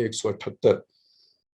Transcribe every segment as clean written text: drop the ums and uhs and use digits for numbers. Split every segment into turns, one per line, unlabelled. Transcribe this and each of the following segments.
178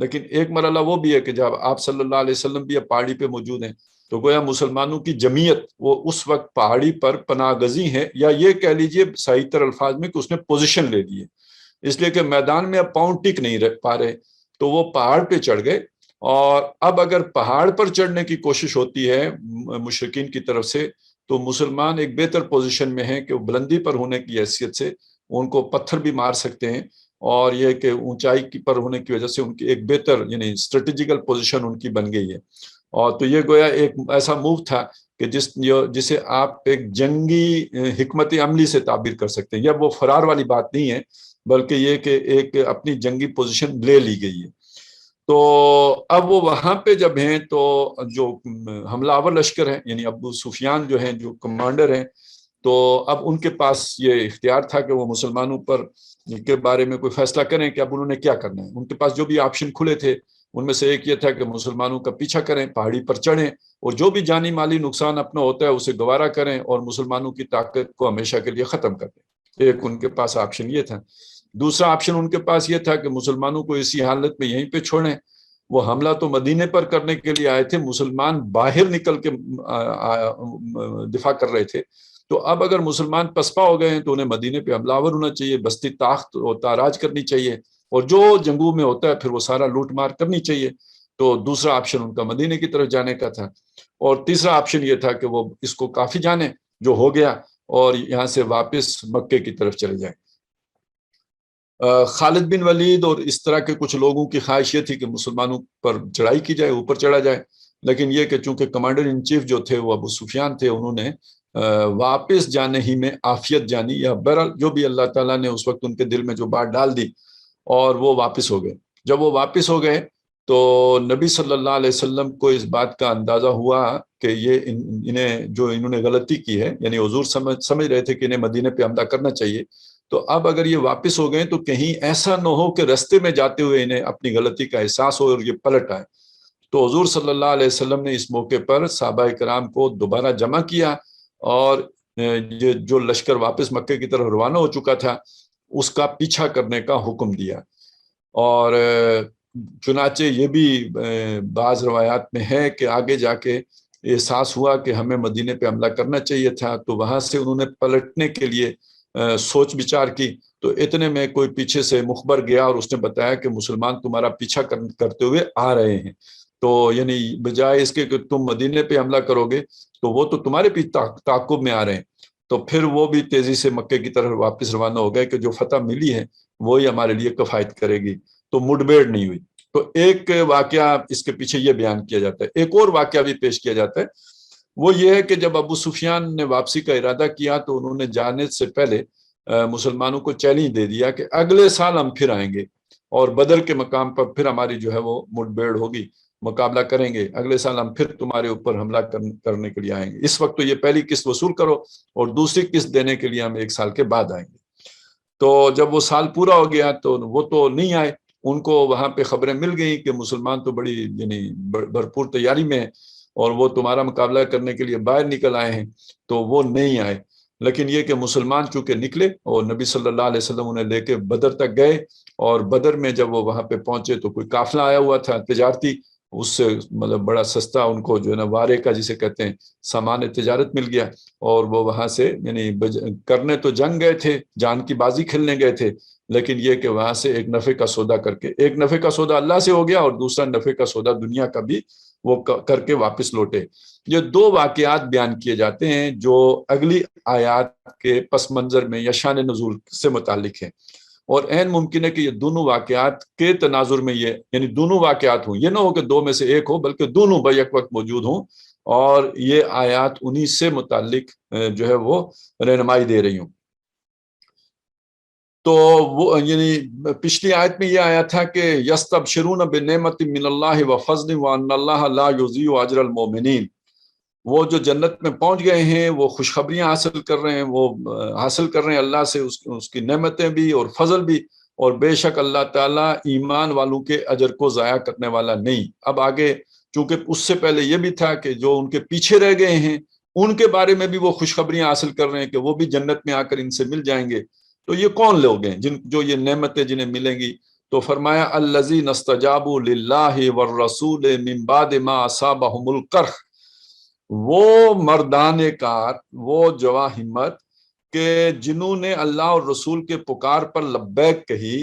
لیکن ایک مرحلہ وہ بھی ہے کہ جب آپ صلی اللہ علیہ وسلم بھی پہاڑی پہ موجود ہیں تو گویا مسلمانوں کی جمعیت وہ اس وقت پہاڑی پر پناہ گزی ہے، یا یہ کہہ لیجئے صحیح تر الفاظ میں کہ اس نے پوزیشن لے لی ہے، اس لیے کہ میدان میں اب پاؤں ٹک نہیں رہ پا رہے، تو وہ پہاڑ پہ چڑھ گئے۔ اور اب اگر پہاڑ پر چڑھنے کی کوشش ہوتی ہے مشرکین کی طرف سے تو مسلمان ایک بہتر پوزیشن میں ہیں کہ وہ بلندی پر ہونے کی حیثیت سے ان کو پتھر بھی مار سکتے ہیں، اور یہ کہ اونچائی کی پر ہونے کی وجہ سے ان کی ایک بہتر یعنی اسٹریٹجیکل پوزیشن ان کی بن گئی ہے۔ اور تو یہ گویا ایک ایسا موو تھا کہ جسے آپ ایک جنگی حکمت عملی سے تعبیر کر سکتے ہیں، یا وہ فرار والی بات نہیں ہے بلکہ یہ کہ ایک اپنی جنگی پوزیشن لے لی گئی ہے۔ تو اب وہ وہاں پہ جب ہیں تو جو حملہ آور لشکر ہیں یعنی ابو سفیان جو ہیں جو کمانڈر ہیں، تو اب ان کے پاس یہ اختیار تھا کہ وہ مسلمانوں پر کے بارے میں کوئی فیصلہ کریں کہ اب انہوں نے کیا کرنا ہے۔ ان کے پاس جو بھی آپشن کھلے تھے ان میں سے ایک یہ تھا کہ مسلمانوں کا پیچھا کریں، پہاڑی پر چڑھیں، اور جو بھی جانی مالی نقصان اپنا ہوتا ہے اسے گوارا کریں اور مسلمانوں کی طاقت کو ہمیشہ کے لیے ختم کر دیں۔ ایک ان کے پاس آپشن یہ تھا۔ دوسرا آپشن ان کے پاس یہ تھا کہ مسلمانوں کو اسی حالت میں یہیں پہ چھوڑیں۔ وہ حملہ تو مدینے پر کرنے کے لیے آئے تھے، مسلمان باہر نکل کے دفاع کر رہے تھے، تو اب اگر مسلمان پسپا ہو گئے ہیں تو انہیں مدینے پہ حملہ آور ہونا چاہیے، بستی تاخت اور تاراج کرنی چاہیے، اور جو جنگوں میں ہوتا ہے پھر وہ سارا لوٹ مار کرنی چاہیے۔ تو دوسرا آپشن ان کا مدینے کی طرف جانے کا تھا، اور تیسرا آپشن یہ تھا کہ وہ اس کو کافی جانے جو ہو گیا اور یہاں سے واپس مکے کی طرف چلے جائیں۔ خالد بن ولید اور اس طرح کے کچھ لوگوں کی خواہش یہ تھی کہ مسلمانوں پر چڑھائی کی جائے، اوپر چڑھا جائے، لیکن یہ کہ چونکہ کمانڈر ان چیف جو تھے وہ ابو سفیان تھے، انہوں نے واپس جانے ہی میں عافیت جانی، یا بہرحال جو بھی اللہ تعالیٰ نے اس وقت ان کے دل میں جو بات ڈال دی، اور وہ واپس ہو گئے۔ جب وہ واپس ہو گئے تو نبی صلی اللہ علیہ وسلم کو اس بات کا اندازہ ہوا کہ یہ انہوں نے غلطی کی ہے، یعنی حضور سمجھ رہے تھے کہ انہیں مدینے پہ حملہ کرنا چاہیے، تو اب اگر یہ واپس ہو گئے تو کہیں ایسا نہ ہو کہ رستے میں جاتے ہوئے انہیں اپنی غلطی کا احساس ہو اور یہ پلٹ آئے۔ تو حضور صلی اللہ علیہ وسلم نے اس موقع پر صحابہ کرام کو دوبارہ جمع کیا، اور یہ جو لشکر واپس مکے کی طرف روانہ ہو چکا تھا اس کا پیچھا کرنے کا حکم دیا۔ اور چنانچہ یہ بھی بعض روایات میں ہے کہ آگے جا کے احساس ہوا کہ ہمیں مدینے پہ حملہ کرنا چاہیے تھا، تو وہاں سے انہوں نے پلٹنے کے لیے سوچ بچار کی، تو اتنے میں کوئی پیچھے سے مخبر گیا اور اس نے بتایا کہ مسلمان تمہارا پیچھا کرتے ہوئے آ رہے ہیں، تو یعنی بجائے اس کے کہ تم مدینے پہ حملہ کرو گے تو وہ تو تمہارے پیچھے تعاقب میں آ رہے ہیں۔ تو پھر وہ بھی تیزی سے مکے کی طرف واپس روانہ ہو گئے کہ جو فتح ملی ہے وہی ہمارے لیے کفایت کرے گی، تو مڈبیڑ نہیں ہوئی۔ تو ایک واقعہ اس کے پیچھے یہ بیان کیا جاتا ہے۔ ایک اور واقعہ بھی پیش کیا جاتا ہے، وہ یہ ہے کہ جب ابو سفیان نے واپسی کا ارادہ کیا تو انہوں نے جانے سے پہلے مسلمانوں کو چیلنج دے دیا کہ اگلے سال ہم پھر آئیں گے اور بدر کے مقام پر پھر ہماری جو ہے وہ مڈبیڑ ہوگی، مقابلہ کریں گے، اگلے سال ہم پھر تمہارے اوپر حملہ کرنے کے لیے آئیں گے، اس وقت تو یہ پہلی قسط وصول کرو اور دوسری قسط دینے کے لیے ہم 1 سال کے بعد آئیں گے۔ تو جب وہ سال پورا ہو گیا تو وہ تو نہیں آئے، ان کو وہاں پہ خبریں مل گئیں کہ مسلمان تو بڑی یعنی بھرپور تیاری میں ہیں اور وہ تمہارا مقابلہ کرنے کے لیے باہر نکل آئے ہیں، تو وہ نہیں آئے۔ لیکن یہ کہ مسلمان چونکہ نکلے اور نبی صلی اللہ علیہ وسلم انہیں لے کے بدر تک گئے، اور بدر میں جب وہ وہاں پہ پہنچے تو کوئی قافلہ آیا ہوا تھا تجارتی، اس سے مطلب بڑا سستا ان کو جو ہے نا وارے کا جسے کہتے ہیں سامان تجارت مل گیا، اور وہ وہاں سے یعنی کرنے تو جنگ گئے تھے، جان کی بازی کھیلنے گئے تھے، لیکن یہ کہ وہاں سے ایک نفع کا سودا کر کے، ایک نفع کا سودا اللہ سے ہو گیا اور دوسرا نفع کا سودا دنیا کا بھی وہ کر کے واپس لوٹے۔ یہ 2 واقعات بیان کیے جاتے ہیں جو اگلی آیات کے پس منظر میں یا شان نزول سے متعلق ہیں، اور عین ممکن ہے کہ یہ دونوں واقعات کے تناظر میں یہ یعنی دونوں واقعات ہوں، یہ نہ ہو کہ 2 میں سے ایک ہو بلکہ دونوں بیک وقت موجود ہوں، اور یہ آیات انہی سے متعلق جو ہے وہ رہنمائی دے رہی ہوں۔ تو وہ یعنی پچھلی آیت میں یہ آیا تھا کہ یستبشرون بنعمت من اللہ وفضل وان اللہ لا یضیع اجر المؤمنین، وہ جو جنت میں پہنچ گئے ہیں وہ خوشخبریاں حاصل کر رہے ہیں، وہ حاصل کر رہے ہیں اللہ سے اس کی نعمتیں بھی اور فضل بھی، اور بے شک اللہ تعالیٰ ایمان والوں کے اجر کو ضائع کرنے والا نہیں۔ اب آگے چونکہ اس سے پہلے یہ بھی تھا کہ جو ان کے پیچھے رہ گئے ہیں ان کے بارے میں بھی وہ خوشخبریاں حاصل کر رہے ہیں کہ وہ بھی جنت میں آ کر ان سے مل جائیں گے۔ تو یہ کون لوگ ہیں جو یہ نعمتیں جنہیں ملیں گی؟ تو فرمایا الذین استجابوا للہ والرسول من بعد ما اصابہم القرح، وہ مردان کار، وہ جواں ہمت کہ جنہوں نے اللہ اور رسول کے پکار پر لبیک کہی،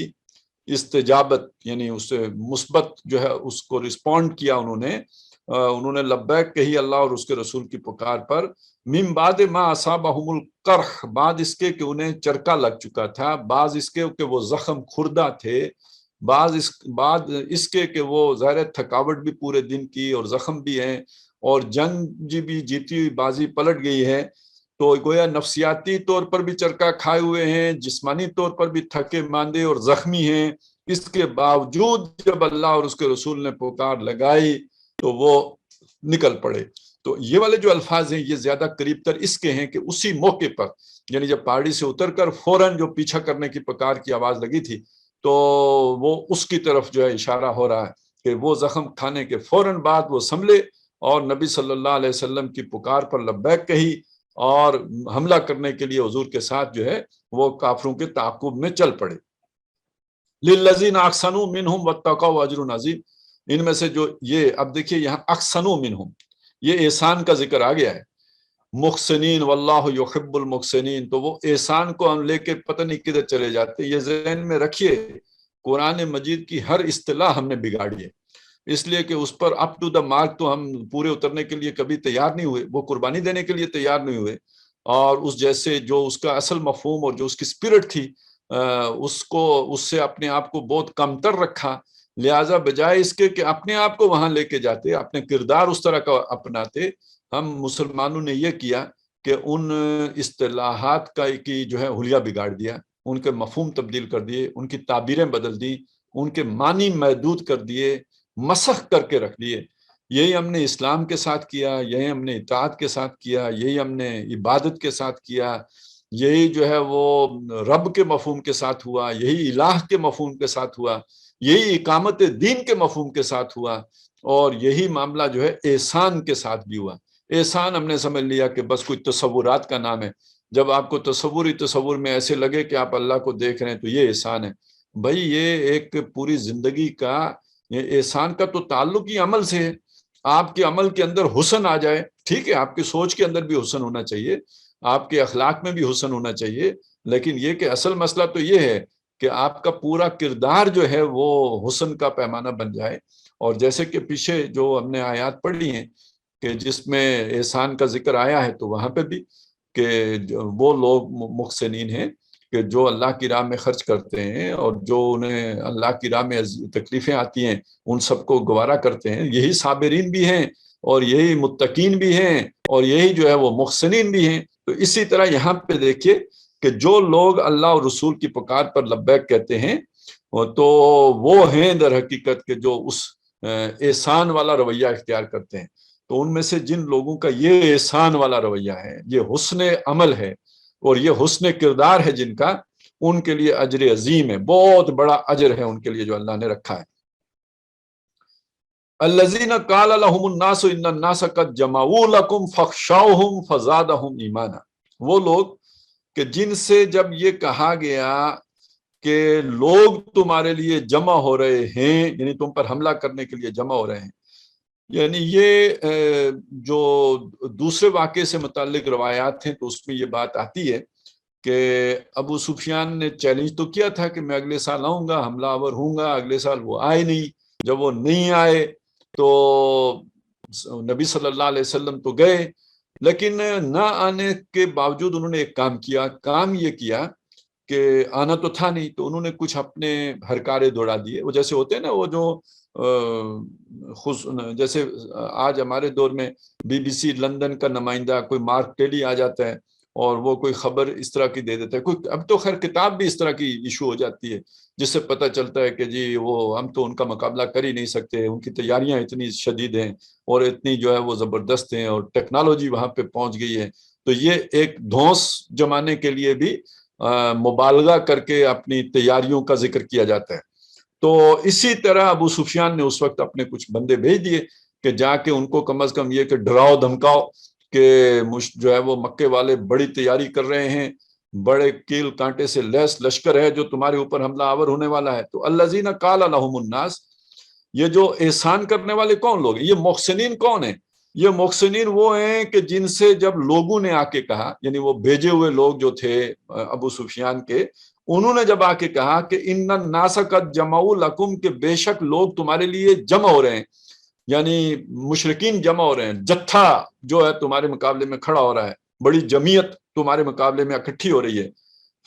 استجابت یعنی اسے مثبت جو ہے اس کو رسپونڈ کیا، انہوں نے لبیک کہی اللہ اور اس کے رسول کی پکار پر، من بعد ما اصابہم القرح، بعد اس کے کہ انہیں چرکا لگ چکا تھا، بعض اس کے کہ وہ زخم خوردہ تھے، بعد اس کے کہ وہ ظاہر تھکاوٹ بھی پورے دن کی اور زخم بھی ہیں، اور جنگ بھی جیتی ہوئی بازی پلٹ گئی ہے، تو گویا نفسیاتی طور پر بھی چرکا کھائے ہوئے ہیں، جسمانی طور پر بھی تھکے ماندے اور زخمی ہیں، اس کے باوجود جب اللہ اور اس کے رسول نے پکار لگائی تو وہ نکل پڑے۔ تو یہ والے جو الفاظ ہیں یہ زیادہ قریب تر اس کے ہیں کہ اسی موقع پر، یعنی جب پہاڑی سے اتر کر فوراً جو پیچھا کرنے کی پکار کی آواز لگی تھی تو وہ اس کی طرف جو ہے اشارہ ہو رہا ہے کہ وہ زخم کھانے کے فوراً بعد وہ سنبھلے اور نبی صلی اللہ علیہ وسلم کی پکار پر لبیک کہی اور حملہ کرنے کے لیے حضور کے ساتھ جو ہے وہ کافروں کے تعاقب میں چل پڑے۔ للذین احسنوا منہم واتقوا اجر عظیم، ان میں سے جو یہ، اب دیکھیے یہاں احسنوا منہم، یہ احسان کا ذکر آ گیا ہے، محسنین واللہ یحب المحسنین، تو وہ احسان کو ہم لے کے پتہ نہیں کدھر چلے جاتے، یہ ذہن میں رکھیے، قرآن مجید کی ہر اصطلاح ہم نے بگاڑی ہے، اس لیے کہ اس پر اپ ٹو دا مارک تو ہم پورے اترنے کے لیے کبھی تیار نہیں ہوئے، وہ قربانی دینے کے لیے تیار نہیں ہوئے، اور اس جیسے جو اس کا اصل مفہوم اور جو اس کی اسپرٹ تھی اس سے اپنے آپ کو بہت کمتر رکھا، لہٰذا بجائے اس کے کہ اپنے آپ کو وہاں لے کے جاتے، اپنے کردار اس طرح کا اپناتے، ہم مسلمانوں نے یہ کیا کہ ان اصطلاحات کی جو ہے حلیہ بگاڑ دیا، ان کے مفہوم تبدیل کر دیے، ان کی تعبیریں بدل دی، ان کے معنی محدود کر دیے، مسخ کر کے رکھ دیے۔ یہی ہم نے اسلام کے ساتھ کیا، یہی ہم نے اطاعت کے ساتھ کیا، یہی ہم نے عبادت کے ساتھ کیا، یہی جو ہے وہ رب کے مفہوم کے ساتھ ہوا، یہی الہ کے مفہوم کے ساتھ ہوا، یہی اقامت دین کے مفہوم کے ساتھ ہوا، اور یہی معاملہ جو ہے احسان کے ساتھ بھی ہوا۔ احسان ہم نے سمجھ لیا کہ بس کوئی تصورات کا نام ہے، جب آپ کو تصور میں ایسے لگے کہ آپ اللہ کو دیکھ رہے ہیں تو یہ احسان ہے۔ بھائی یہ ایک پوری زندگی کا، یہ احسان کا تو تعلق ہی عمل سے ہے، آپ کے عمل کے اندر حسن آ جائے، ٹھیک ہے آپ کی سوچ کے اندر بھی حسن ہونا چاہیے، آپ کے اخلاق میں بھی حسن ہونا چاہیے، لیکن یہ کہ اصل مسئلہ تو یہ ہے کہ آپ کا پورا کردار جو ہے وہ حسن کا پیمانہ بن جائے۔ اور جیسے کہ پیچھے جو ہم نے آیات پڑھی ہیں کہ جس میں احسان کا ذکر آیا ہے، تو وہاں پہ بھی کہ وہ لوگ محسنین ہیں کہ جو اللہ کی راہ میں خرچ کرتے ہیں اور جو انہیں اللہ کی راہ میں تکلیفیں آتی ہیں ان سب کو گوارا کرتے ہیں، یہی صابرین بھی ہیں اور یہی متقین بھی ہیں اور یہی جو ہے وہ محسنین بھی ہیں۔ تو اسی طرح یہاں پہ دیکھیے کہ جو لوگ اللہ اور رسول کی پکار پر لبیک کہتے ہیں تو وہ ہیں در حقیقت کہ جو اس احسان والا رویہ اختیار کرتے ہیں۔ تو ان میں سے جن لوگوں کا یہ احسان والا رویہ ہے، یہ حسن عمل ہے اور یہ حسن کردار ہے جن کا، ان کے لیے اجر عظیم ہے، بہت بڑا اجر ہے ان کے لیے جو اللہ نے رکھا ہے۔ الذین قال لهم الناس ان الناس قد جمعوا لكم فاخشوهم فزادهم ایمانا، وہ لوگ کہ جن سے جب یہ کہا گیا کہ لوگ تمہارے لیے جمع ہو رہے ہیں، یعنی تم پر حملہ کرنے کے لیے جمع ہو رہے ہیں، یعنی یہ جو دوسرے واقعے سے متعلق روایات ہیں تو اس میں یہ بات آتی ہے کہ ابو سفیان نے چیلنج تو کیا تھا کہ میں اگلے سال آؤں گا، حملہ آور ہوں گا، اگلے سال وہ آئے نہیں، جب وہ نہیں آئے تو نبی صلی اللہ علیہ وسلم تو گئے، لیکن نہ آنے کے باوجود انہوں نے ایک کام یہ کیا کہ آنا تو تھا نہیں، تو انہوں نے کچھ اپنے ہرکارے دوڑا دیے، وہ جیسے ہوتے ہیں نا وہ جو جیسے آج ہمارے دور میں BBC لندن کا نمائندہ کوئی مارک ٹیلی آ جاتا ہے اور وہ کوئی خبر اس طرح کی دے دیتا ہے، کوئی اب تو خیر کتاب بھی اس طرح کی ایشو ہو جاتی ہے جس سے پتہ چلتا ہے کہ جی وہ ہم تو ان کا مقابلہ کر ہی نہیں سکتے، ان کی تیاریاں اتنی شدید ہیں اور اتنی جو ہے وہ زبردست ہیں اور ٹیکنالوجی وہاں پہ پہنچ گئی ہے، تو یہ ایک دھونس جمانے کے لیے بھی مبالغہ کر کے اپنی تیاریوں کا ذکر کیا جاتا ہے۔ تو اسی طرح ابو سفیان نے اس وقت اپنے کچھ بندے بھیج دیے کہ جا کے ان کو کم از کم یہ کہ ڈراؤ دھمکاؤ کہ جو ہے وہ مکے والے بڑی تیاری کر رہے ہیں بڑے کیل کانٹے سے لیس لشکر ہے جو تمہارے اوپر حملہ آور ہونے والا ہے. تو الذین قال لهم الناس، یہ جو احسان کرنے والے کون لوگ ہیں؟ یہ محسنین کون ہیں؟ یہ محسنین وہ ہیں کہ جن سے جب لوگوں نے آ کے کہا، یعنی وہ بھیجے ہوئے لوگ جو تھے ابو سفیان کے، انہوں نے جب آ کے کہا کہ ان الناس قد جمعوا لکم، کہ بے شک لوگ تمہارے لیے جمع ہو رہے ہیں، یعنی مشرکین جمع ہو رہے ہیں، جتھا جو ہے تمہارے مقابلے میں کھڑا ہو رہا ہے، بڑی جمعیت تمہارے مقابلے میں اکٹھی ہو رہی ہے.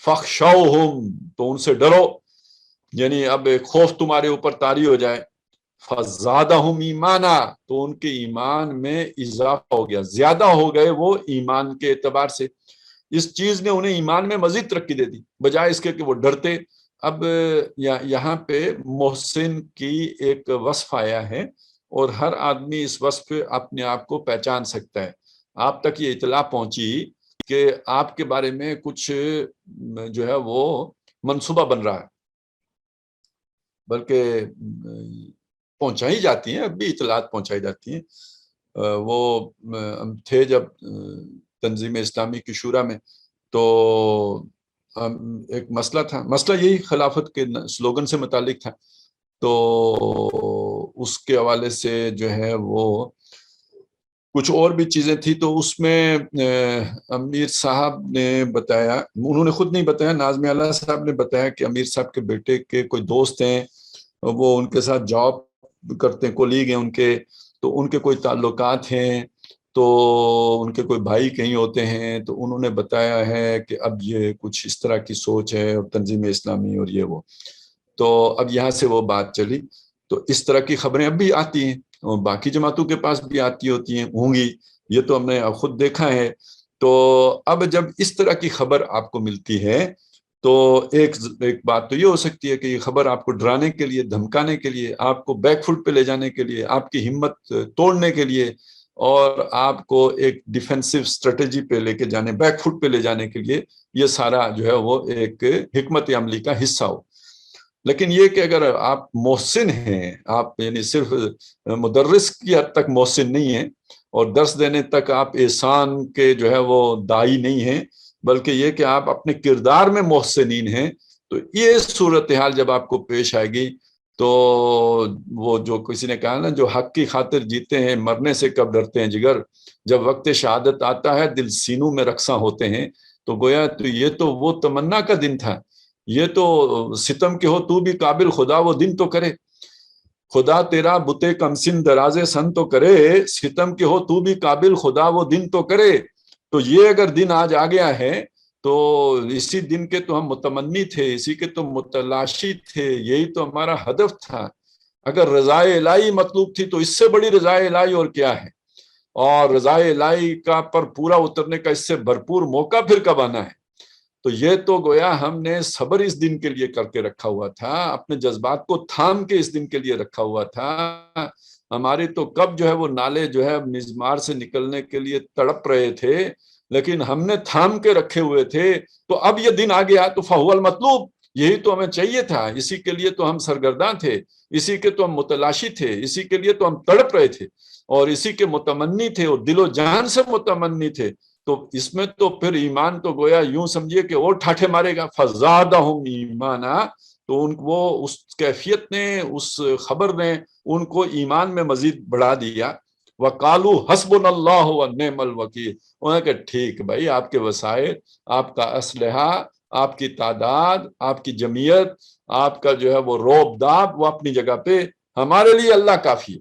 فخشوہم، تو ان سے ڈرو، یعنی اب ایک خوف تمہارے اوپر طاری ہو جائے. فزادہم ایمانا، تو ان کے ایمان میں اضافہ ہو گیا، زیادہ ہو گئے وہ ایمان کے اعتبار سے. اس چیز نے انہیں ایمان میں مزید ترقی دے دی بجائے اس کے کہ وہ ڈرتے. اب یہاں پہ محسن کی ایک وصف آیا ہے، اور ہر آدمی اس وصف پہ اپنے آپ کو پہچان سکتا ہے. آپ تک یہ اطلاع پہنچی کہ آپ کے بارے میں کچھ جو ہے وہ منصوبہ بن رہا ہے، بلکہ پہنچائی جاتی ہیں، اب بھی اطلاعات پہنچائی جاتی ہیں. وہ تھے جب تنظیم اسلامی کی شورا میں، تو ایک مسئلہ تھا، مسئلہ یہی خلافت کے سلوگن سے متعلق تھا. تو اس کے حوالے سے جو ہے وہ کچھ اور بھی چیزیں تھی. تو اس میں امیر صاحب نے بتایا، انہوں نے خود نہیں بتایا، ناظم اعلیٰ صاحب نے بتایا کہ امیر صاحب کے بیٹے کے کوئی دوست ہیں، وہ ان کے ساتھ جاب کرتے ہیں، کولیگ ہیں ان کے، تو ان کے کوئی تعلقات ہیں، تو ان کے کوئی بھائی کہیں ہوتے ہیں، تو انہوں نے بتایا ہے کہ اب یہ کچھ اس طرح کی سوچ ہے اور تنظیم اسلامی اور یہ وہ. تو اب یہاں سے وہ بات چلی. تو اس طرح کی خبریں اب بھی آتی ہیں، اور باقی جماعتوں کے پاس بھی آتی ہوتی ہیں، ہوں گی، یہ تو ہم نے خود دیکھا ہے. تو اب جب اس طرح کی خبر آپ کو ملتی ہے، تو ایک بات تو یہ ہو سکتی ہے کہ یہ خبر آپ کو ڈرانے کے لیے، دھمکانے کے لیے، آپ کو بیک فٹ پہ لے جانے کے لیے، آپ کی ہمت توڑنے کے لیے، اور آپ کو ایک ڈیفینسو اسٹریٹجی پہ لے کے جانے، بیک فٹ پہ لے جانے کے لیے یہ سارا جو ہے وہ ایک حکمت عملی کا حصہ ہو. لیکن یہ کہ اگر آپ محسن ہیں، آپ یعنی صرف مدرس کی حد تک محسن نہیں ہیں، اور درس دینے تک آپ احسان کے جو ہے وہ داعی نہیں ہیں، بلکہ یہ کہ آپ اپنے کردار میں محسنین ہیں، تو یہ صورتحال جب آپ کو پیش آئے گی، تو وہ جو کسی نے کہا نا، جو حق کی خاطر جیتے ہیں مرنے سے کب ڈرتے ہیں جگر، جب وقت شہادت آتا ہے دل سینوں میں رقصاں ہوتے ہیں. تو گویا تو یہ تو وہ تمنا کا دن تھا، یہ تو ستم کے ہو تو بھی قابل خدا وہ دن تو کرے، خدا تیرا بتے کمسن درازے سن تو کرے، ستم کے ہو تو بھی قابل خدا وہ دن تو کرے. تو یہ اگر دن آج آ گیا ہے، تو اسی دن کے تو ہم متمنی تھے، اسی کے تو متلاشی تھے، یہی تو ہمارا ہدف تھا. اگر رضائے الہی مطلوب تھی تو اس سے بڑی رضائے الہی اور کیا ہے، اور رضائے الہی کا پر پورا اترنے کا اس سے بھرپور موقع پھر کب آنا ہے. تو یہ تو گویا ہم نے صبر اس دن کے لیے کر کے رکھا ہوا تھا، اپنے جذبات کو تھام کے اس دن کے لیے رکھا ہوا تھا. ہماری تو کب جو ہے وہ نالے جو ہے مزمار سے نکلنے کے لیے تڑپ رہے تھے، لیکن ہم نے تھام کے رکھے ہوئے تھے. تو اب یہ دن آ گیا تو فہو المطلوب، یہی تو ہمیں چاہیے تھا، اسی کے لیے تو ہم سرگرداں تھے، اسی کے تو ہم متلاشی تھے، اسی کے لیے تو ہم تڑپ رہے تھے، اور اسی کے متمنی تھے، اور دل و جان سے متمنی تھے. تو اس میں تو پھر ایمان تو گویا یوں سمجھیے کہ اور ٹھاٹھے مارے گا. فزادہم ایمانا، تو وہ اس کیفیت نے، اس خبر نے ان کو ایمان میں مزید بڑھا دیا. وَقَالُوا حَسْبُنَا اللَّهُ وَنِعْمَ الْوَكِيلُ، انہوں نے کہا ٹھیک بھائی، آپ کے وسائل، آپ کا اسلحہ، آپ کی تعداد، آپ کی جمعیت، آپ کا جو ہے وہ روب داب، وہ اپنی جگہ پہ، ہمارے لیے اللہ کافی ہے.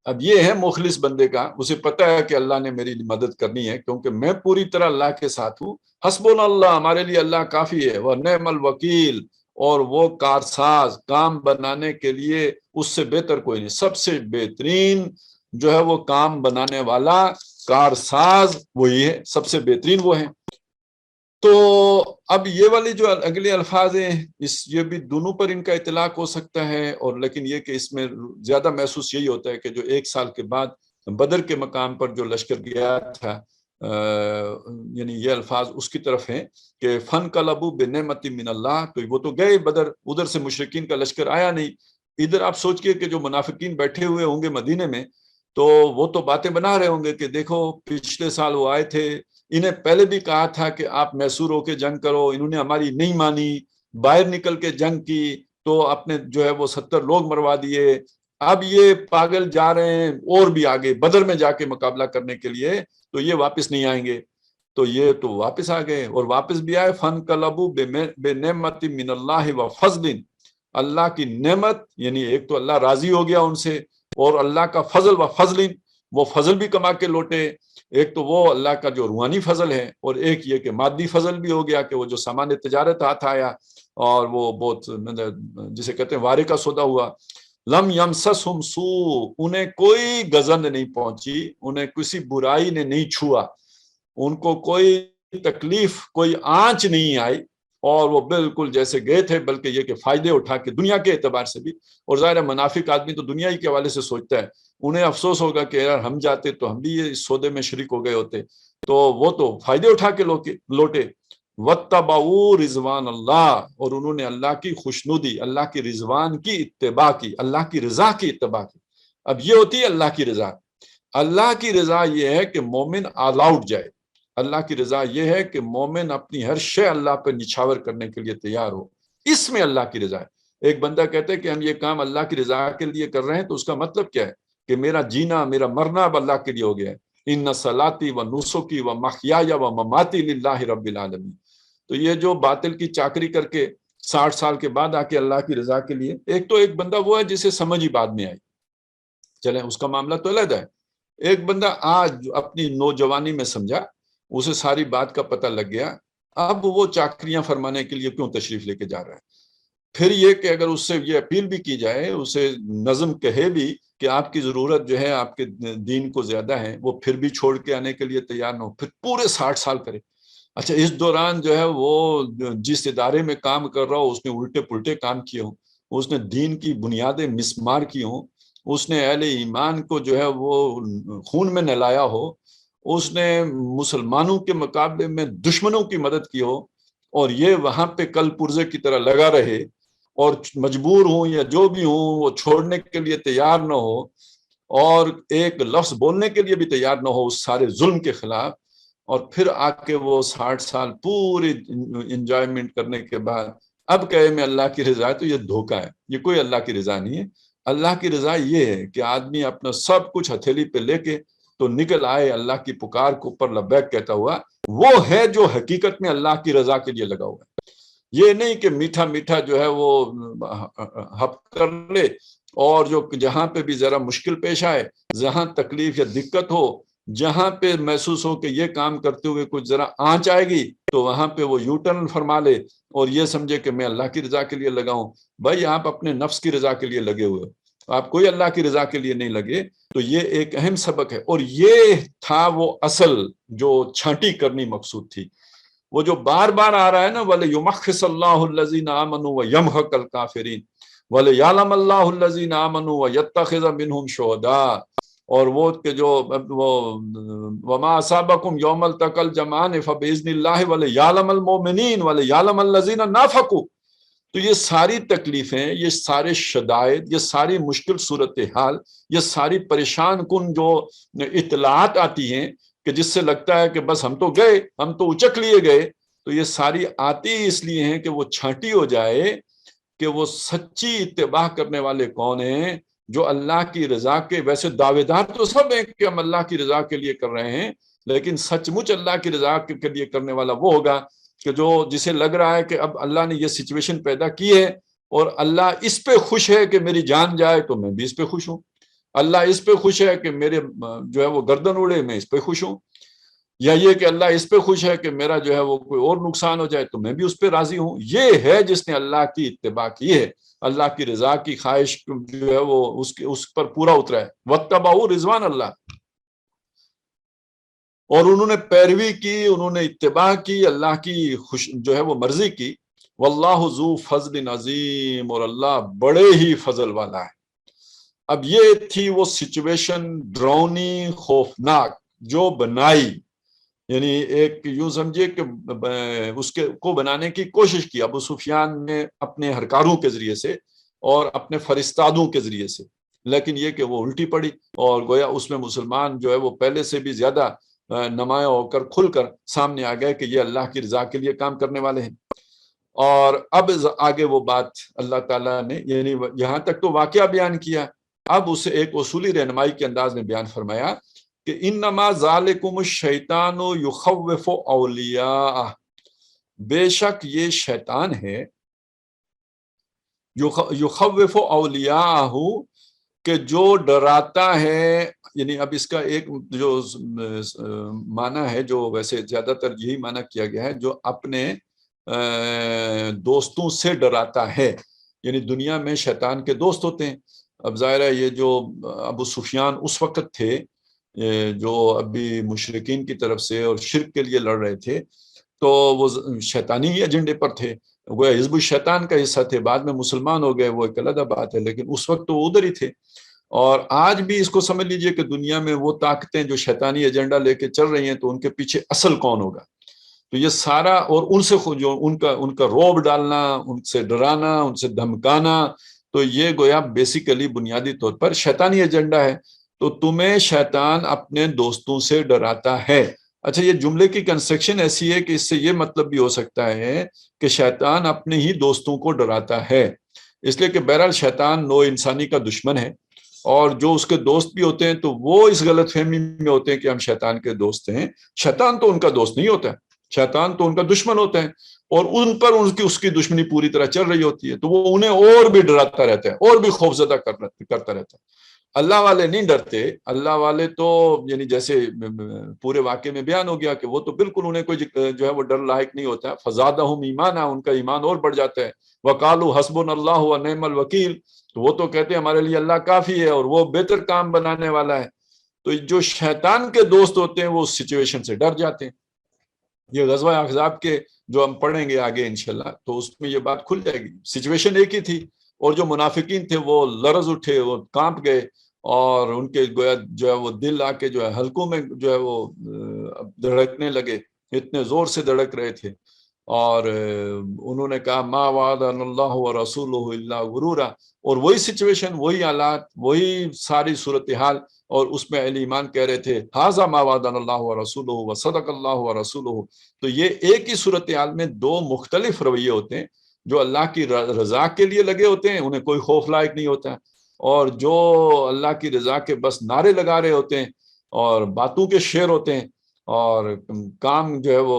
اب یہ ہے مخلص بندے کا، اسے پتہ ہے کہ اللہ نے میری مدد کرنی ہے، کیونکہ میں پوری طرح اللہ کے ساتھ ہوں. حسبنا اللہ، ہمارے لیے اللہ کافی ہے. ونعم الوکیل، اور وہ کارساز، کام بنانے کے لیے اس سے بہتر کوئی نہیں. سب سے بہترین جو ہے وہ کام بنانے والا کارساز وہی ہے، سب سے بہترین وہ ہے. تو اب یہ والی جو اگلے الفاظ ہیں، یہ بھی دونوں پر ان کا اطلاق ہو سکتا ہے، اور لیکن یہ کہ اس میں زیادہ محسوس یہی ہوتا ہے کہ جو 1 سال کے بعد بدر کے مقام پر جو لشکر گیا تھا، یعنی یہ الفاظ اس کی طرف ہیں کہ فن قلبوا بنعمت من اللہ. تو وہ تو گئے بدر، ادھر سے مشرکین کا لشکر آیا نہیں. ادھر آپ سوچئے کہ جو منافقین بیٹھے ہوئے ہوں گے مدینے میں، تو وہ تو باتیں بنا رہے ہوں گے کہ دیکھو پچھلے سال وہ آئے تھے، انہیں پہلے بھی کہا تھا کہ آپ میسور ہو کے جنگ کرو، انہوں نے ہماری نہیں مانی، باہر نکل کے جنگ کی تو اپنے جو ہے وہ 70 لوگ مروا دیے۔ اب یہ پاگل جا رہے ہیں اور بھی آگے بدر میں جا کے مقابلہ کرنے کے لیے، تو یہ واپس نہیں آئیں گے۔ تو یہ تو واپس آ گئے، اور واپس بھی آئے فَانْقَلَبُوا بِنِعْمَةٍ مِّنَ اللَّهِ وَفَضْلٍ، اللہ کی نعمت، یعنی ایک تو اللہ راضی ہو گیا ان سے، اور اللہ کا فضل و فضل، وہ فضل بھی کما کے لوٹے۔ ایک تو وہ اللہ کا جو روحانی فضل ہے، اور ایک یہ کہ مادی فضل بھی ہو گیا کہ وہ جو سامان تجارت ہاتھ آیا اور وہ بہت جسے کہتے ہیں وارے کا سودا ہوا۔ لم یمسسہم سوء، انہیں کوئی گزند نہیں پہنچی، انہیں کسی برائی نے نہیں چھوا، ان کو کوئی تکلیف، کوئی آنچ نہیں آئی، اور وہ بالکل جیسے گئے تھے، بلکہ یہ کہ فائدے اٹھا کے دنیا کے اعتبار سے بھی۔ اور ظاہر ہے منافق آدمی تو دنیا ہی کے حوالے سے سوچتا ہے، انہیں افسوس ہوگا کہ یار ہم جاتے تو ہم بھی یہ اس سودے میں شریک ہو گئے ہوتے، تو وہ تو فائدے اٹھا کے لوٹے۔ وَاتَّبَعُوا رضوان اللہ، اور انہوں نے اللہ کی خوشنودی، اللہ کی رضوان کی اتباع کی، اللہ کی رضا کی اتباع کی۔ اب یہ ہوتی ہے اللہ کی رضا۔ اللہ کی رضا یہ ہے کہ مومن آل آؤٹ جائے، اللہ کی رضا یہ ہے کہ مومن اپنی ہر شے اللہ پہ نچھاور کرنے کے لیے تیار ہو، اس میں اللہ کی رضا ہے۔ ایک بندہ کہتا ہے کہ ہم یہ کام اللہ کی رضا کے لیے کر رہے ہیں، تو اس کا مطلب کیا ہے کہ میرا جینا، میرا مرنا اب اللہ کے لیے ہو گیا ہے۔ ان صلاتی و نسکی و محیای و مماتی للہ رب العالمین۔ تو یہ جو باطل کی چاکری کر کے 60 سال کے بعد آ کے اللہ کی رضا کے لیے، ایک تو ایک بندہ وہ ہے جسے سمجھ ہی بعد میں آئی، چلیں اس کا معاملہ تو علیحدہ ہے۔ ایک بندہ آج اپنی نوجوانی میں سمجھا، اسے ساری بات کا پتہ لگ گیا، اب وہ چاکریاں فرمانے کے لیے کیوں تشریف لے کے جا رہا ہے۔ پھر یہ کہ اگر اس سے یہ اپیل بھی کی جائے، اسے نظم کہے بھی کہ آپ کی ضرورت جو ہے آپ کے دین کو زیادہ ہے، وہ پھر بھی چھوڑ کے آنے کے لیے تیار نہ ہو، پھر پورے 60 سال کرے۔ اچھا اس دوران جو ہے وہ جس ادارے میں کام کر رہا ہو، اس نے الٹے پلٹے کام کیے ہوں، اس نے دین کی بنیادیں مسمار کی ہوں، اس نے اہل ایمان کو جو ہے وہ خون میں نہلایا ہو، اس نے مسلمانوں کے مقابلے میں دشمنوں کی مدد کی ہو، اور یہ وہاں پہ کل پرزے کی طرح لگا رہے، اور مجبور ہوں یا جو بھی ہوں وہ چھوڑنے کے لیے تیار نہ ہو، اور ایک لفظ بولنے کے لیے بھی تیار نہ ہو اس سارے ظلم کے خلاف، اور پھر آ کے وہ 60 سال پوری انجوائمنٹ کرنے کے بعد اب کہے میں اللہ کی رضا ہے، تو یہ دھوکہ ہے، یہ کوئی اللہ کی رضا نہیں ہے۔ اللہ کی رضا یہ ہے کہ آدمی اپنا سب کچھ ہتھیلی پہ لے کے تو نکل آئے اللہ کی پکار کو اوپر لبیک کہتا ہوا، وہ ہے جو حقیقت میں اللہ کی رضا کے لیے لگا ہوا ہے۔ یہ نہیں کہ میٹھا میٹھا جو ہے وہ ہپ کر لے، اور جو جہاں پہ بھی ذرا مشکل پیش آئے، جہاں تکلیف یا دقت ہو، جہاں پہ محسوس ہو کہ یہ کام کرتے ہوئے کچھ ذرا آنچ آئے گی، تو وہاں پہ وہ یو ٹرن فرما لے اور یہ سمجھے کہ میں اللہ کی رضا کے لیے لگا ہوں۔ بھائی آپ اپنے نفس کی رضا کے لیے لگے ہوئے ہو، آپ کوئی اللہ کی رضا کے لیے نہیں لگے۔ تو یہ ایک اہم سبق ہے، اور یہ تھا وہ اصل جو چھانٹی کرنی مقصود تھی، وہ جو بار بار آ رہا ہے نا، وَلِيُمَحِّصَ اللَّهُ الَّذِينَ آمَنُوا وَيَمْحَقَ الْكَافِرِينَ وَلِيَعْلَمَ اللَّهُ الَّذِينَ آمَنُوا وَيَتَّخِذَ مِنْهُمْ شُهَدَاءَ، اور وہ کہ جو وَمَا أَصَابَكُمْ يَوْمَ الْتَقَى الْجَمْعَانِ فَبِإِذْنِ اللَّهِ وَلِيَعْلَمَ الْمُؤْمِنِينَ وَلِيَعْلَمَ الَّذِينَ نَافَقُوا۔ تو یہ ساری تکلیفیں، یہ سارے شدائد، یہ ساری مشکل صورتحال، یہ ساری پریشان کن جو اطلاعات آتی ہیں کہ جس سے لگتا ہے کہ بس ہم تو گئے، ہم تو اچک لیے گئے، تو یہ ساری آتی اس لیے ہیں کہ وہ چھانٹی ہو جائے کہ وہ سچی اتباع کرنے والے کون ہیں، جو اللہ کی رضا کے، ویسے دعوے دار تو سب ہیں کہ ہم اللہ کی رضا کے لیے کر رہے ہیں، لیکن سچ مچ اللہ کی رضا کے لیے کرنے والا وہ ہوگا کہ جو جسے لگ رہا ہے کہ اب اللہ نے یہ سچویشن پیدا کی ہے اور اللہ اس پہ خوش ہے کہ میری جان جائے تو میں بھی اس پہ خوش ہوں، اللہ اس پہ خوش ہے کہ میرے جو ہے وہ گردن اڑے، میں اس پہ خوش ہوں، یا یہ کہ اللہ اس پہ خوش ہے کہ میرا جو ہے وہ کوئی اور نقصان ہو جائے تو میں بھی اس پہ راضی ہوں۔ یہ ہے جس نے اللہ کی اتباع کی ہے، اللہ کی رضا کی خواہش جو ہے وہ اس پر پورا اترا ہے۔ وَاتَّبَعُوا رضوان اللہ، اور انہوں نے پیروی کی، انہوں نے اتباع کی اللہ کی جو ہے وہ مرضی کی۔ واللہ ذو فضل عظیم، اور اللہ بڑے ہی فضل والا ہے۔ اب یہ تھی وہ سچویشن ڈراؤنی، خوفناک جو بنائی، یعنی ایک یوں سمجھے کہ اس کو بنانے کی کوشش کی ابو سفیان نے اپنے ہرکاروں کے ذریعے سے اور اپنے فرستادوں کے ذریعے سے، لیکن یہ کہ وہ الٹی پڑی، اور گویا اس میں مسلمان جو ہے وہ پہلے سے بھی زیادہ نمایاں ہو کر کھل کر سامنے آ گئے کہ یہ اللہ کی رضا کے لیے کام کرنے والے ہیں۔ اور اب آگے وہ بات اللہ تعالیٰ نے یعنی یہاں تک تو واقعہ بیان کیا، اب اسے ایک اصولی رہنمائی کے انداز میں بیان فرمایا کہ انما ذالکم الشیطان یخوف اولیاء، بے شک یہ شیطان ہے، یخوف اولیاء، کہ جو ڈراتا ہے، یعنی اب اس کا ایک جو معنی ہے جو ویسے زیادہ تر یہی معنی کیا گیا ہے، جو اپنے دوستوں سے ڈراتا ہے، یعنی دنیا میں شیطان کے دوست ہوتے ہیں۔ اب ظاہر ہے یہ جو ابو سفیان اس وقت تھے جو ابھی مشرکین کی طرف سے اور شرک کے لیے لڑ رہے تھے، تو وہ شیطانی ہی ایجنڈے پر تھے، وہ حزب الشیطان کا حصہ تھے، بعد میں مسلمان ہو گئے، وہ ایک علیحدہ بات ہے، لیکن اس وقت تو وہ ادھر ہی تھے۔ اور آج بھی اس کو سمجھ لیجئے کہ دنیا میں وہ طاقتیں جو شیطانی ایجنڈا لے کے چل رہی ہیں، تو ان کے پیچھے اصل کون ہوگا؟ تو یہ سارا، اور ان سے جو ان کا روب ڈالنا، ان سے ڈرانا، ان سے دھمکانا، تو یہ گویا بیسیکلی بنیادی طور پر شیطانی ایجنڈا ہے۔ تو تمہیں شیطان اپنے دوستوں سے ڈراتا ہے۔ اچھا، یہ جملے کی کنسٹرکشن ایسی ہے کہ اس سے یہ مطلب بھی ہو سکتا ہے کہ شیطان اپنے ہی دوستوں کو ڈراتا ہے، اس لیے کہ بہرحال شیطان نوع انسانی کا دشمن ہے، اور جو اس کے دوست بھی ہوتے ہیں تو وہ اس غلط فہمی میں ہوتے ہیں کہ ہم شیطان کے دوست ہیں۔ شیطان تو ان کا دوست نہیں ہوتا ہے، شیطان تو ان کا دشمن ہوتا ہے، اور ان پر اس کی دشمنی پوری طرح چل رہی ہوتی ہے، تو وہ انہیں اور بھی ڈراتا رہتا ہے، اور بھی خوفزدہ کرتا رہتا ہے۔ اللہ والے نہیں ڈرتے، اللہ والے تو یعنی جیسے پورے واقعے میں بیان ہو گیا کہ وہ تو بالکل انہیں کوئی جو ہے وہ ڈر لاحق نہیں ہوتا، فزادہم ایمانا، ان کا ایمان اور بڑھ جاتا ہے، وقالوا حسبنا اللہ ونعم الوکیل، تو وہ تو کہتے ہیں ہمارے لیے اللہ کافی ہے اور وہ بہتر کام بنانے والا ہے۔ تو جو شیطان کے دوست ہوتے ہیں وہ اس سچویشن سے ڈر جاتے ہیں۔ یہ غزوہ احزاب کے جو ہم پڑھیں گے آگے انشاءاللہ، تو اس میں یہ بات کھل جائے گی۔ سچویشن ایک ہی تھی، اور جو منافقین تھے وہ لرز اٹھے، وہ کانپ گئے، اور ان کے گویا جو ہے وہ دل آ کے جو ہے حلقوں میں جو ہے وہ دھڑکنے لگے، اتنے زور سے دھڑک رہے تھے، اور انہوں نے کہا ما وعدنا اللہ ورسولہ الا غرورا، اور وہی سچویشن، وہی حالات، وہی ساری صورتحال، اور اس میں اہل ایمان کہہ رہے تھے ھذا ما وعدنا اللہ ورسولہ وصدق اللہ ورسولہ۔ تو یہ ایک ہی صورتحال میں دو مختلف رویے ہوتے ہیں، جو اللہ کی رضا کے لیے لگے ہوتے ہیں انہیں کوئی خوف لائق نہیں ہوتا، اور جو اللہ کی رضا کے بس نعرے لگا رہے ہوتے ہیں اور باتوں کے شعر ہوتے ہیں اور کام جو ہے وہ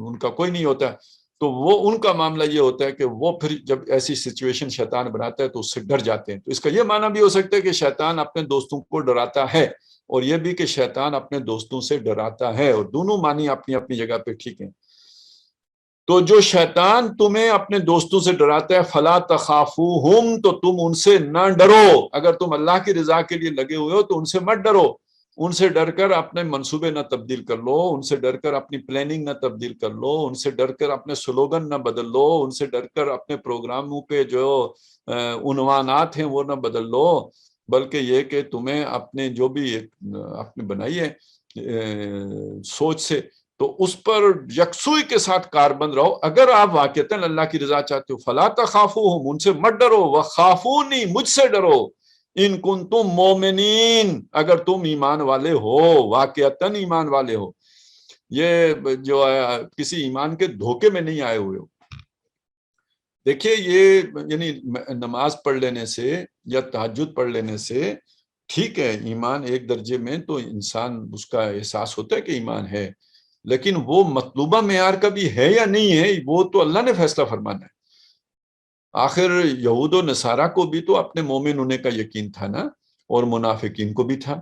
ان کا کوئی نہیں ہوتا، تو وہ ان کا معاملہ یہ ہوتا ہے کہ وہ پھر جب ایسی سچویشن شیطان بناتا ہے تو اس سے ڈر جاتے ہیں۔ تو اس کا یہ معنی بھی ہو سکتا ہے کہ شیطان اپنے دوستوں کو ڈراتا ہے، اور یہ بھی کہ شیطان اپنے دوستوں سے ڈراتا ہے، اور دونوں معنی اپنی اپنی جگہ پہ ٹھیک ہیں۔ تو جو شیطان تمہیں اپنے دوستوں سے ڈراتا ہے فلا تخافوہم، تو تم ان سے نہ ڈرو، اگر تم اللہ کی رضا کے لیے لگے ہوئے ہو تو ان سے مت ڈرو، ان سے ڈر کر اپنے منصوبے نہ تبدیل کر لو، ان سے ڈر کر اپنی پلاننگ نہ تبدیل کر لو، ان سے ڈر کر اپنے سلوگن نہ بدل لو، ان سے ڈر کر اپنے پروگراموں پہ جو عنوانات ہیں وہ نہ بدل لو، بلکہ یہ کہ تمہیں اپنے جو بھی اپنے بنائی ہے سوچ سے، تو اس پر یکسوئی کے ساتھ کاربند رہو۔ اگر آپ واقعتاً اللہ کی رضا چاہتے ہو فلا تخافوہم، ان سے مت ڈرو، وخافونی، مجھ سے ڈرو، ان کنتم مومنین، اگر تم ایمان والے ہو، واقعتاً ایمان والے ہو، یہ جو ہے کسی ایمان کے دھوکے میں نہیں آئے ہوئے ہو۔ دیکھیے یہ یعنی نماز پڑھ لینے سے یا تہجد پڑھ لینے سے ٹھیک ہے، ایمان ایک درجے میں تو انسان اس کا احساس ہوتا ہے کہ ایمان ہے، لیکن وہ مطلوبہ معیار کا بھی ہے یا نہیں ہے وہ تو اللہ نے فیصلہ فرمانا ہے۔ آخر یہود و نصارہ کو بھی تو اپنے مومن ہونے کا یقین تھا نا، اور منافقین کو بھی تھا۔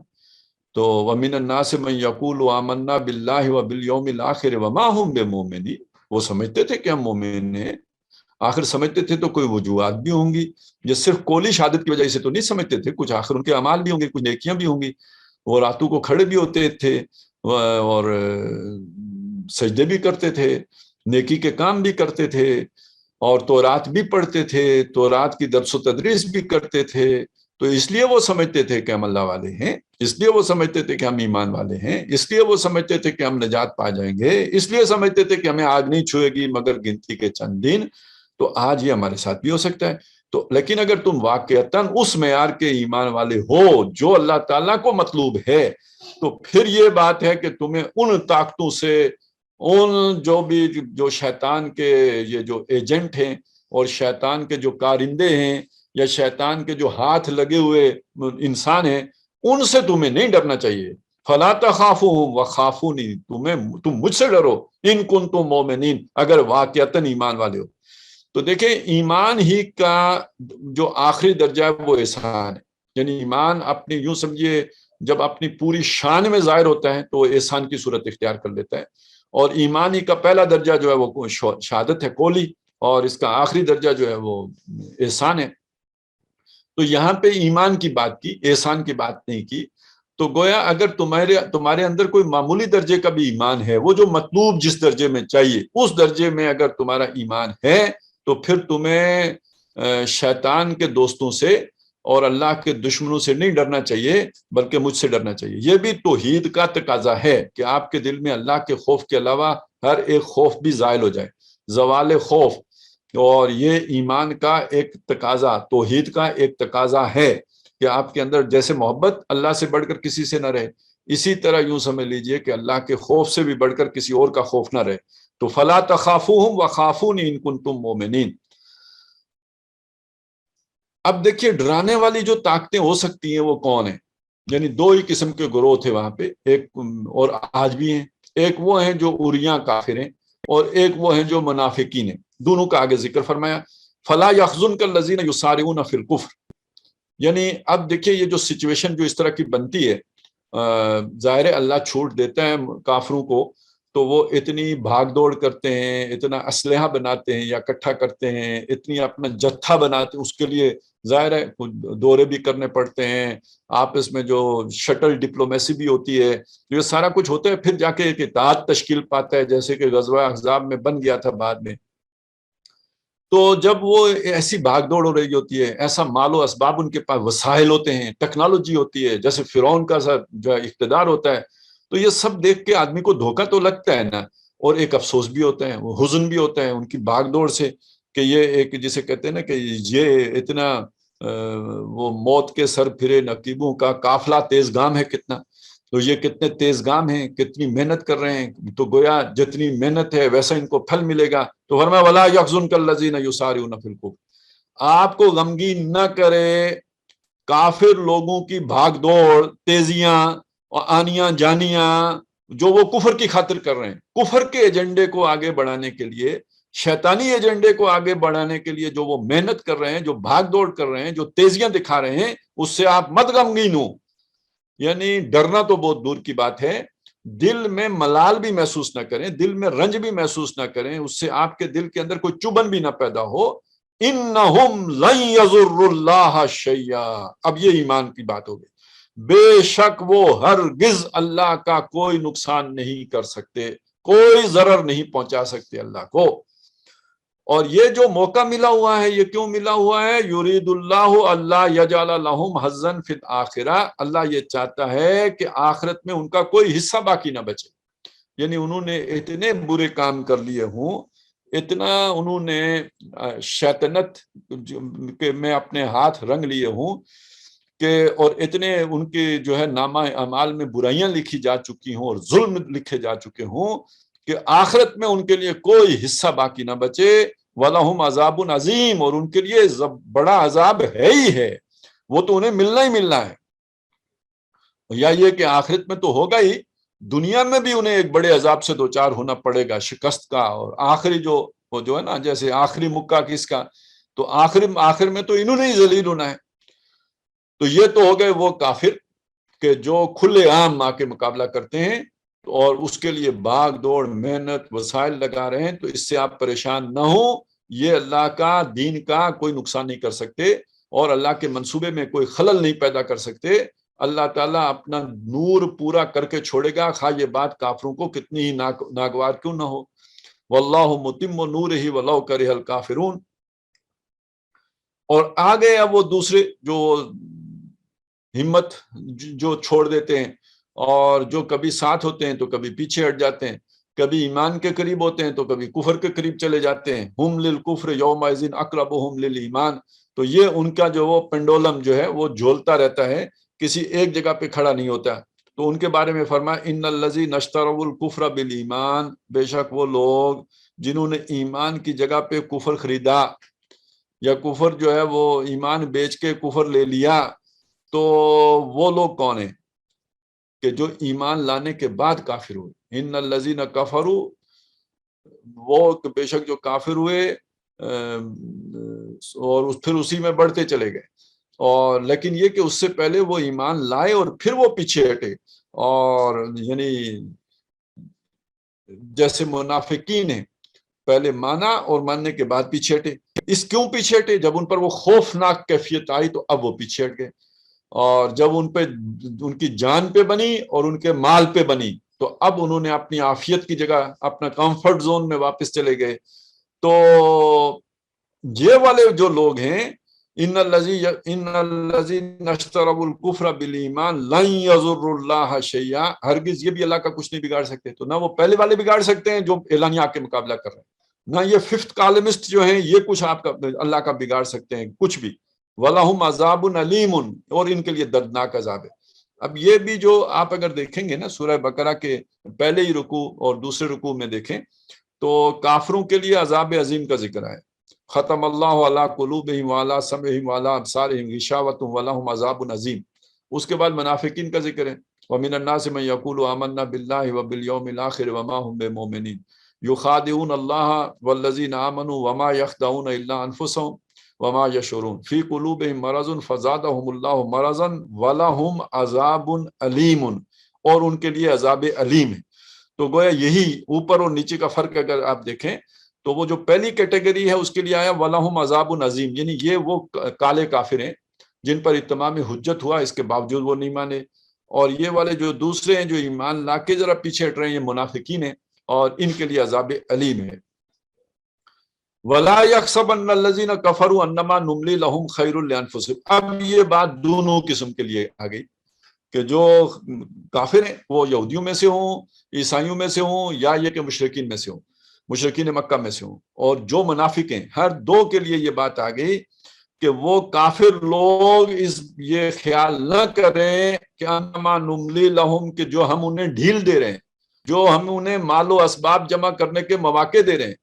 تو وَمِنَ النَّاسِ مَن يَقُولُ آمَنَّا بِاللَّهِ وَبِالْيَوْمِ الْآخِرِ وَمَا هُمْ بِمُؤْمِنِينَ، وہ سمجھتے تھے کہ ہم مومن ہیں، آخر سمجھتے تھے تو کوئی وجوہات بھی ہوں گی، یہ صرف قولی شہادت کی وجہ سے تو نہیں سمجھتے تھے، کچھ آخر ان کے اعمال بھی ہوں گے، کچھ نیکیاں بھی ہوں گی، وہ راتوں کو کھڑے بھی ہوتے تھے اور سجدے بھی کرتے تھے، نیکی کے کام بھی کرتے تھے، اور تورات بھی پڑھتے تھے، تورات کی درس و تدریس بھی کرتے تھے، تو اس لیے وہ سمجھتے تھے کہ ہم اللہ والے ہیں، اس لیے وہ سمجھتے تھے کہ ہم ایمان والے ہیں، اس لیے وہ سمجھتے تھے کہ ہم نجات پا جائیں گے، اس لیے سمجھتے تھے کہ ہمیں آگ نہیں چھوئے گی مگر گنتی کے چند دن۔ تو آج یہ ہمارے ساتھ بھی ہو سکتا ہے تو لیکن اگر تم واقعتاً اس معیار کے ایمان والے ہو جو اللہ تعالیٰ کو مطلوب ہے، تو پھر یہ بات ہے کہ تمہیں ان طاقتوں سے، ان جو شیطان کے یہ جو ایجنٹ ہیں اور شیطان کے جو کارندے ہیں یا شیطان کے جو ہاتھ لگے ہوئے انسان ہیں، ان سے تمہیں نہیں ڈرنا چاہیے۔ فلا تخافوہم وخافونی، تم مجھ سے ڈرو ان کنتم مومنین، اگر واقعتاً ایمان والے ہو۔ تو دیکھیں ایمان ہی کا جو آخری درجہ ہے وہ احسان ہے، یعنی ایمان اپنی یوں سمجھیے جب اپنی پوری شان میں ظاہر ہوتا ہے تو احسان کی صورت اختیار کر لیتا ہے، اور ایمان ہی کا پہلا درجہ جو ہے وہ شہادت ہے قولی، اور اس کا آخری درجہ جو ہے وہ احسان ہے۔ تو یہاں پہ ایمان کی بات کی، احسان کی بات نہیں کی۔ تو گویا اگر تمہارے اندر کوئی معمولی درجے کا بھی ایمان ہے، وہ جو مطلوب جس درجے میں چاہیے اس درجے میں اگر تمہارا ایمان ہے، تو پھر تمہیں شیطان کے دوستوں سے اور اللہ کے دشمنوں سے نہیں ڈرنا چاہیے، بلکہ مجھ سے ڈرنا چاہیے۔ یہ بھی توحید کا تقاضا ہے کہ آپ کے دل میں اللہ کے خوف کے علاوہ ہر ایک خوف بھی زائل ہو جائے، زوال خوف۔ اور یہ ایمان کا ایک تقاضا، توحید کا ایک تقاضا ہے کہ آپ کے اندر جیسے محبت اللہ سے بڑھ کر کسی سے نہ رہے، اسی طرح یوں سمجھ لیجئے کہ اللہ کے خوف سے بھی بڑھ کر کسی اور کا خوف نہ رہے۔ تو فلا تخافوہم وخافونی ان کنتم مومنین۔ اب دیکھیے ڈرانے والی جو طاقتیں ہو سکتی ہیں وہ کون ہیں؟ یعنی دو ہی قسم کے گروہ تھے وہاں پہ، ایک اور آج بھی ہیں، ایک وہ ہیں جو عریاں کافر ہیں، اور ایک وہ ہیں جو منافقین ہیں۔ دونوں کا آگے ذکر فرمایا، فلا یحزنک الذین یسارعون فی الکفر۔ یعنی اب دیکھیے یہ جو سچویشن جو اس طرح کی بنتی ہے، ظاہر ہے اللہ چھوٹ دیتا ہے کافروں کو، تو وہ اتنی بھاگ دوڑ کرتے ہیں، اتنا اسلحہ بناتے ہیں یا اکٹھا کرتے ہیں، اتنی اپنا جتھا بناتے ہیں، اس کے لیے ظاہر ہے دورے بھی کرنے پڑتے ہیں، آپس میں جو شٹل ڈپلومیسی بھی ہوتی ہے، یہ سارا کچھ ہوتا ہے، پھر جا کے ایک اتحاد تشکیل پاتا ہے، جیسے کہ غزوہ احزاب میں بن گیا تھا بعد میں۔ تو جب وہ ایسی بھاگ دوڑ ہو رہی ہوتی ہے، ایسا مال و اسباب ان کے پاس، وسائل ہوتے ہیں، ٹیکنالوجی ہوتی ہے، جیسے فرعون کا جو اقتدار ہوتا ہے، تو یہ سب دیکھ کے آدمی کو دھوکہ تو لگتا ہے نا، اور ایک افسوس بھی ہوتا ہے، وہ حزن بھی ہوتا ہے ان کی بھاگ دوڑ سے، کہ یہ ایک جسے کہتے ہیں نا کہ یہ اتنا وہ موت کے سر پھرے نقیبوں کا قافلہ تیز گام ہے کتنا، تو یہ کتنے تیز گام ہیں، کتنی محنت کر رہے ہیں، تو گویا جتنی محنت ہے ویسا ان کو پھل ملے گا۔ تو فرمایا ولا یحزنک الذین یسارعون فی الکفر، آپ کو غمگین نہ کرے کافر لوگوں کی بھاگ دوڑ، تیزیاں اور آنیاں جانیاں جو وہ کفر کی خاطر کر رہے ہیں، کفر کے ایجنڈے کو آگے بڑھانے کے لیے، شیطانی ایجنڈے کو آگے بڑھانے کے لیے جو وہ محنت کر رہے ہیں، جو بھاگ دوڑ کر رہے ہیں، جو تیزیاں دکھا رہے ہیں، اس سے آپ مت غمگین ہو۔ یعنی ڈرنا تو بہت دور کی بات ہے، دل میں ملال بھی محسوس نہ کریں، دل میں رنج بھی محسوس نہ کریں، اس سے آپ کے دل کے اندر کوئی چبھن بھی نہ پیدا ہو۔ انہم لن یضروا اللہ شیئا، اب یہ ایمان کی بات ہو گئی، بے شک وہ ہرگز اللہ کا کوئی نقصان نہیں کر سکتے، کوئی ضرر نہیں پہنچا سکتے اللہ کو۔ اور یہ جو موقع ملا ہوا ہے، یہ کیوں ملا ہوا ہے؟ یرید اللہ اللہ یجعل لہم حظا فی الآخرہ، اللہ یہ چاہتا ہے کہ آخرت میں ان کا کوئی حصہ باقی نہ بچے، یعنی انہوں نے اتنے برے کام کر لیے ہوں، اتنا انہوں نے شیطنت میں اپنے ہاتھ رنگ لیے ہوں کہ، اور اتنے ان کے جو ہے نامہ اعمال میں برائیاں لکھی جا چکی ہوں اور ظلم لکھے جا چکے ہوں کہ آخرت میں ان کے لیے کوئی حصہ باقی نہ بچے۔ وَلَهُمْ عَذَابٌ عَظِيمٌ، اور ان کے لیے بڑا عذاب ہے ہی ہے، وہ تو انہیں ملنا ہی ملنا ہے، یا یہ کہ آخرت میں تو ہوگا ہی، دنیا میں بھی انہیں ایک بڑے عذاب سے دوچار ہونا پڑے گا، شکست کا، اور آخری جو ہے نا جیسے آخری مکہ کس کا، تو آخر میں تو انہوں نے ہی ذلیل ہونا ہے۔ تو یہ تو ہو گئے وہ کافر کہ جو کھلے عام آ کے مقابلہ کرتے ہیں اور اس کے لیے بھاگ دوڑ محنت وسائل لگا رہے ہیں، تو اس سے آپ پریشان نہ ہوں، یہ اللہ کا دین کا کوئی نقصان نہیں کر سکتے اور اللہ کے منصوبے میں کوئی خلل نہیں پیدا کر سکتے۔ اللہ تعالیٰ اپنا نور پورا کر کے چھوڑے گا، خواہ یہ بات کافروں کو کتنی ہی ناگوار کیوں نہ ہو۔ واللہ متم نورہ ولو کرہ الکافرون۔ اور آگے اب وہ دوسرے جو ہمت جو چھوڑ دیتے ہیں اور جو کبھی ساتھ ہوتے ہیں تو کبھی پیچھے ہٹ جاتے ہیں، کبھی ایمان کے قریب ہوتے ہیں تو کبھی کفر کے قریب چلے جاتے ہیں۔ ہم للکفر یومئذ اقربہم للایمان، تو یہ ان کا جو وہ پنڈولم جو ہے وہ جھولتا رہتا ہے، کسی ایک جگہ پہ کھڑا نہیں ہوتا۔ تو ان کے بارے میں فرمایا ان الذین اشتروا الکفر بالایمان، بے شک وہ لوگ جنہوں نے ایمان کی جگہ پہ کفر خریدا، یا کفر جو ہے وہ ایمان بیچ کے کفر لے لیا، تو وہ لوگ کون ہیں کہ جو ایمان لانے کے بعد کافر ہوئے۔ ان الذین کفروا، وہ بے شک جو کافر ہوئے اور پھر اسی میں بڑھتے چلے گئے، اور لیکن یہ کہ اس سے پہلے وہ ایمان لائے اور پھر وہ پیچھے ہٹے، اور یعنی جیسے منافقین ہیں، پہلے مانا اور ماننے کے بعد پیچھے ہٹے۔ اس کیوں پیچھے ہٹے؟ جب ان پر وہ خوفناک کیفیت آئی تو اب وہ پیچھے ہٹ گئے، اور جب ان پہ ان کی جان پہ بنی اور ان کے مال پہ بنی تو اب انہوں نے اپنی عافیت کی جگہ اپنا کمفرٹ زون میں واپس چلے گئے۔ تو یہ والے جو لوگ ہیں، ان الذین اشتروا الکفر بالایمان لن یضروا اللہ شیئا، ہرگز یہ بھی اللہ کا کچھ نہیں بگاڑ سکتے۔ تو نہ وہ پہلے والے بگاڑ سکتے ہیں جو اعلانیہ کے مقابلہ کر رہے ہیں، نہ یہ ففتھ کالمسٹ جو ہیں یہ کچھ آپ کا اللہ کا بگاڑ سکتے ہیں، کچھ بھی۔ وَلَهُمْ عَذَابٌ عَلِيمٌ، اور ان کے لیے دردناک عذاب ہے۔ اب یہ بھی جو آپ اگر دیکھیں گے نا سورہ بقرہ کے پہلے ہی رکوع اور دوسرے رکوع میں دیکھیں تو کافروں کے لیے عذاب عظیم کا ذکر ہے۔ ختم اللہ علی قلوبہم وعلی سمعہم وعلی ابصارہم غشاوۃ ولہم عذاب عظیم۔ اس کے بعد منافقین کا ذکر ہے، ومن الناس من یقول آمنا باللہ وبالیوم الآخر وما هم بمؤمنین یخادعون اللہ والذین آمنوا وما یخدعون الا انفسهم وما یشعرون فی قلوبہم مرض فزادہم اللہ مرضا ولہم عذاب علیم، اور ان کے لیے عذاب علیم ہے۔ تو گویا یہی اوپر اور نیچے کا فرق اگر آپ دیکھیں تو وہ جو پہلی کیٹیگری ہے اس کے لیے آیا وَلَهُمْ عَذَابٌ عَظِيمٌ، یعنی یہ وہ کالے کافر ہیں جن پر اتمام حجت ہوا، اس کے باوجود وہ نہیں مانے۔ اور یہ والے جو دوسرے ہیں جو ایمان لا کے ذرا پیچھے ہٹ رہے ہیں، یہ منافقین ہیں، اور ان کے لیے عذاب علیم ہے۔ وَلَا يَحْسَبَنَّ الَّذِينَ كَفَرُوا أَنَّمَا نُمْلِي لَهُمْ خَيْرٌ لِأَنفُسِهِمْ۔ اب یہ بات دونوں قسم کے لیے آ گئی کہ جو کافر ہیں وہ یہودیوں میں سے ہوں، عیسائیوں میں سے ہوں، یا یہ کہ مشرکین میں سے ہوں، مشرکین مکہ میں سے ہوں، اور جو منافق ہیں، ہر دو کے لیے یہ بات آ گئی کہ وہ کافر لوگ یہ خیال نہ کریں کہ انما نملی لہم، کہ جو ہم انہیں ڈھیل دے رہے ہیں، جو ہم انہیں مال و اسباب جمع کرنے کے مواقع دے رہے ہیں،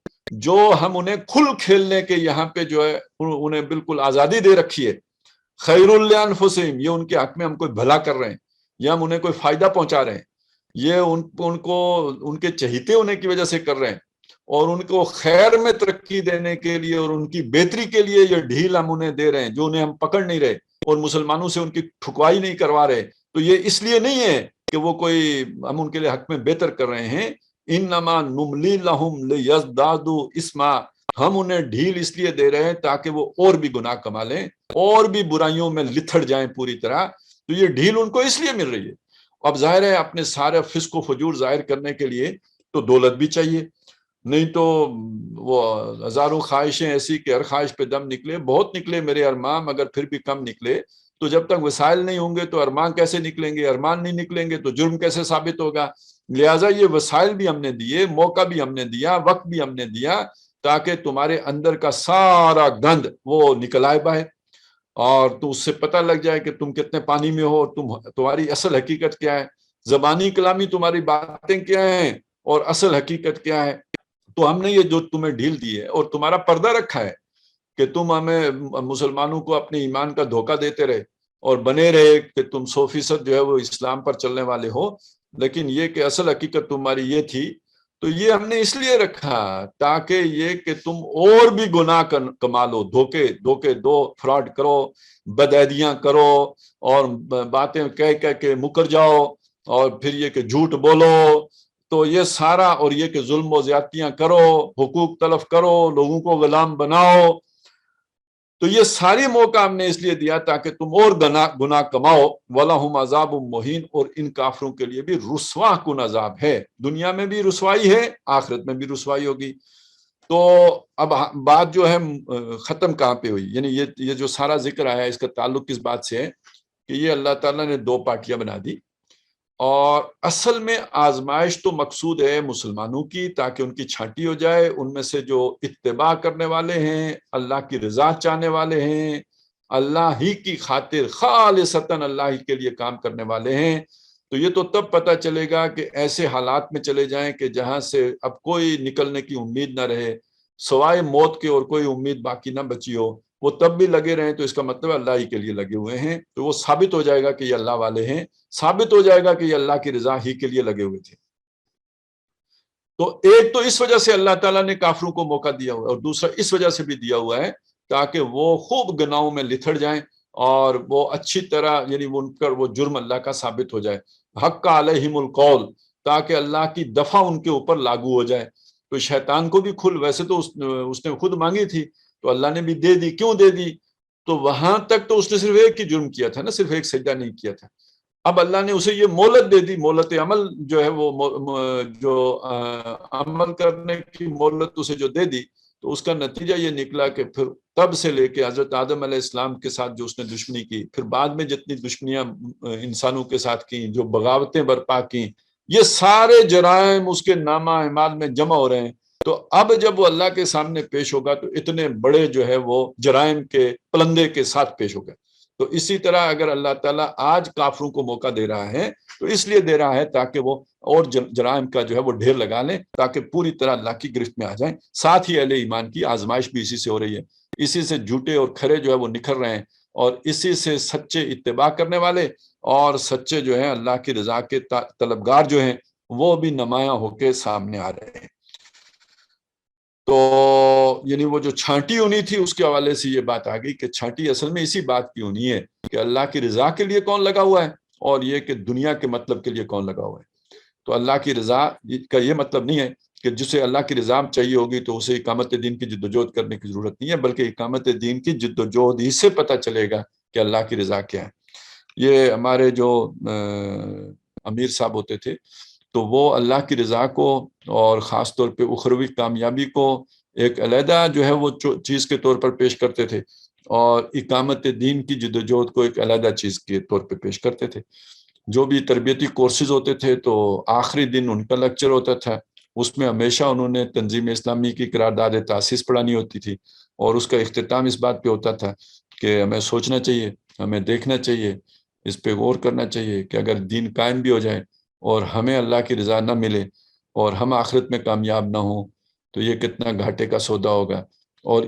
جو ہم انہیں کھل کھیلنے کے یہاں پہ جو ہے انہیں بالکل آزادی دے رکھی ہے، خیر لانفسہم، یہ ان کے حق میں ہم کوئی بھلا کر رہے ہیں یا ہم انہیں کوئی فائدہ پہنچا رہے ہیں، یہ ان کو ان کے چہیتے ہونے کی وجہ سے کر رہے ہیں، اور ان کو خیر میں ترقی دینے کے لیے اور ان کی بہتری کے لیے یہ ڈھیل ہم انہیں دے رہے ہیں جو انہیں ہم پکڑ نہیں رہے اور مسلمانوں سے ان کی ٹھکوائی نہیں کروا رہے۔ تو یہ اس لیے نہیں ہے کہ وہ کوئی ہم ان کے لیے حق میں بہتر کر رہے ہیں، انما نملی لہم لیزدادوا اسما، ہم انہیں ڈھیل اس لیے دے رہے ہیں تاکہ وہ اور بھی گناہ کما لیں اور بھی برائیوں میں لتھڑ جائیں پوری طرح۔ تو یہ ڈھیل ان کو اس لیے مل رہی ہے۔ اب ظاہر ہے اپنے سارے فسق و فجور ظاہر کرنے کے لیے تو دولت بھی چاہیے، نہیں تو وہ ہزاروں خواہشیں ایسی کہ ہر خواہش پہ دم نکلے، بہت نکلے میرے ارمان مگر پھر بھی کم نکلے۔ تو جب تک وسائل نہیں ہوں گے تو ارمان کیسے نکلیں گے، ارمان نہیں نکلیں گے تو جرم کیسے ثابت ہوگا۔ لہٰذا یہ وسائل بھی ہم نے دیے، موقع بھی ہم نے دیا، وقت بھی ہم نے دیا تاکہ تمہارے اندر کا سارا گند وہ نکل آئے باہر، اور تو اس سے پتہ لگ جائے کہ تم کتنے پانی میں ہو، تمہاری اصل حقیقت کیا ہے، زبانی کلامی تمہاری باتیں کیا ہیں اور اصل حقیقت کیا ہے۔ تو ہم نے یہ جو تمہیں ڈھیل دی ہے اور تمہارا پردہ رکھا ہے کہ تم ہمیں مسلمانوں کو اپنے ایمان کا دھوکہ دیتے رہے اور بنے رہے کہ تم 100% جو ہے وہ اسلام پر چلنے والے ہو، لیکن یہ کہ اصل حقیقت تمہاری یہ تھی۔ تو یہ ہم نے اس لیے رکھا تاکہ یہ کہ تم اور بھی گناہ کما لو، دھوکے دو، فراڈ کرو، بدعہدیاں کرو، اور باتیں کہہ کے مکر جاؤ، اور پھر یہ کہ جھوٹ بولو، تو یہ سارا، اور یہ کہ ظلم و زیادتیاں کرو، حقوق تلف کرو، لوگوں کو غلام بناؤ۔ تو یہ ساری موقع ہم نے اس لیے دیا تاکہ تم اور گناہ کماؤ۔ وَلَهُمْ عَذَابٌ مُّهِينٌ، اور ان کافروں کے لیے بھی رسوا کن عذاب ہے، دنیا میں بھی رسوائی ہے، آخرت میں بھی رسوائی ہوگی۔ تو اب بات جو ہے ختم کہاں پہ ہوئی، یعنی یہ جو سارا ذکر آیا اس کا تعلق کس بات سے ہے کہ یہ اللہ تعالیٰ نے دو پارٹیاں بنا دی، اور اصل میں آزمائش تو مقصود ہے مسلمانوں کی، تاکہ ان کی چھانٹی ہو جائے، ان میں سے جو اتباع کرنے والے ہیں، اللہ کی رضا چاہنے والے ہیں، اللہ ہی کی خاطر خالصتاً اللہ ہی کے لیے کام کرنے والے ہیں، تو یہ تو تب پتہ چلے گا کہ ایسے حالات میں چلے جائیں کہ جہاں سے اب کوئی نکلنے کی امید نہ رہے، سوائے موت کے اور کوئی امید باقی نہ بچی ہو، وہ تب بھی لگے رہیں، تو اس کا مطلب اللہ ہی کے لیے لگے ہوئے ہیں، تو وہ ثابت ہو جائے گا کہ یہ اللہ والے ہیں، ثابت ہو جائے گا کہ یہ اللہ کی رضا ہی کے لیے لگے ہوئے تھے۔ تو ایک تو اس وجہ سے اللہ تعالیٰ نے کافروں کو موقع دیا ہوا ہے، اور دوسرا اس وجہ سے بھی دیا ہوا ہے تاکہ وہ خوب گناہوں میں لتھڑ جائیں اور وہ اچھی طرح، یعنی ان پر وہ جرم اللہ کا ثابت ہو جائے، حق علیہم القول، تاکہ اللہ کی دفع ان کے اوپر لاگو ہو جائے۔ تو شیطان کو بھی ویسے تو اس نے خود مانگی تھی، تو اللہ نے بھی دے دی، کیوں دے دی؟ تو وہاں تک تو اس نے صرف ایک ہی جرم کیا تھا نا، صرف ایک سجدہ نہیں کیا تھا۔ اب اللہ نے اسے یہ مہلت دے دی، مہلت عمل جو ہے وہ جو عمل کرنے کی مہلت اسے جو دے دی، تو اس کا نتیجہ یہ نکلا کہ پھر تب سے لے کے حضرت آدم علیہ السلام کے ساتھ جو اس نے دشمنی کی، پھر بعد میں جتنی دشمنیاں انسانوں کے ساتھ کی، جو بغاوتیں برپا کی، یہ سارے جرائم اس کے نامہ اعمال میں جمع ہو رہے ہیں۔ تو اب جب وہ اللہ کے سامنے پیش ہوگا تو اتنے بڑے جو ہے وہ جرائم کے پلندے کے ساتھ پیش ہوگا۔ تو اسی طرح اگر اللہ تعالیٰ آج کافروں کو موقع دے رہا ہے تو اس لیے دے رہا ہے تاکہ وہ اور جرائم کا جو ہے وہ ڈھیر لگا لیں، تاکہ پوری طرح اللہ کی گرفت میں آ جائیں۔ ساتھ ہی اہل ایمان کی آزمائش بھی اسی سے ہو رہی ہے، اسی سے جھوٹے اور کھرے جو ہے وہ نکھر رہے ہیں، اور اسی سے سچے اتباع کرنے والے اور سچے جو ہیں اللہ کی رضا کے طلبگار جو ہیں وہ بھی نمایاں ہو کے سامنے آ رہے ہیں۔ تو یعنی وہ جو چھانٹی ہونی تھی اس کے حوالے سے یہ بات آ گئی کہ چھانٹی اصل میں اسی بات کی ہونی ہے کہ اللہ کی رضا کے لیے کون لگا ہوا ہے، اور یہ کہ دنیا کے مطلب کے لیے کون لگا ہوا ہے۔ تو اللہ کی رضا کا یہ مطلب نہیں ہے کہ جسے اللہ کی رضا چاہیے ہوگی تو اسے اقامت دین کی جد و جہد کرنے کی ضرورت نہیں ہے، بلکہ اقامت دین کی جد و جہد ہی سے پتہ چلے گا کہ اللہ کی رضا کیا ہے۔ یہ ہمارے جو امیر صاحب ہوتے تھے تو وہ اللہ کی رضا کو اور خاص طور پہ اخروی کامیابی کو ایک علیحدہ جو ہے وہ چیز کے طور پر پیش کرتے تھے، اور اقامت دین کی جد و جہد کو ایک علیحدہ چیز کے طور پہ پیش کرتے تھے۔ جو بھی تربیتی کورسز ہوتے تھے تو آخری دن ان کا لیکچر ہوتا تھا، اس میں ہمیشہ انہوں نے تنظیم اسلامی کی قرارداد تاسیس پڑھانی ہوتی تھی، اور اس کا اختتام اس بات پہ ہوتا تھا کہ ہمیں سوچنا چاہیے، ہمیں دیکھنا چاہیے، اس پہ غور کرنا چاہیے کہ اگر دین قائم بھی ہو جائے اور ہمیں اللہ کی رضا نہ ملے اور ہم آخرت میں کامیاب نہ ہوں تو یہ کتنا گھاٹے کا سودا ہوگا۔ اور